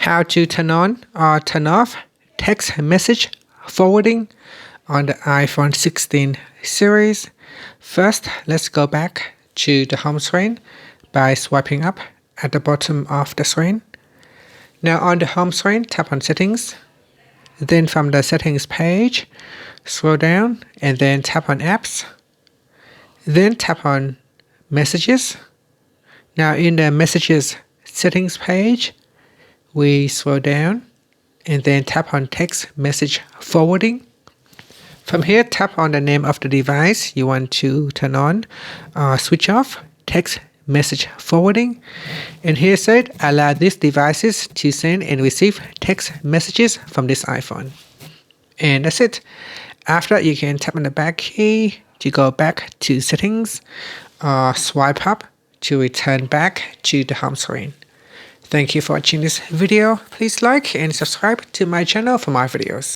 how to turn on or turn off text message forwarding on the iPhone 16 series. First, let's go back to the home screen by swiping up at the bottom of the screen. Now on the home screen, tap on Settings. Then from the Settings page, scroll down and then tap on Apps. Then tap on Messages. Now in the Messages settings page, we scroll down and then tap on Text Message Forwarding. From here, tap on the name of the device you want to turn on or switch off Text Message Forwarding. And here said, allow these devices to send and receive text messages from this iPhone. And that's it. After that, you can tap on the back key to go back to Settings or swipe up to return back to the home screen. Thank you for watching this video. Please like and subscribe to my channel for more videos.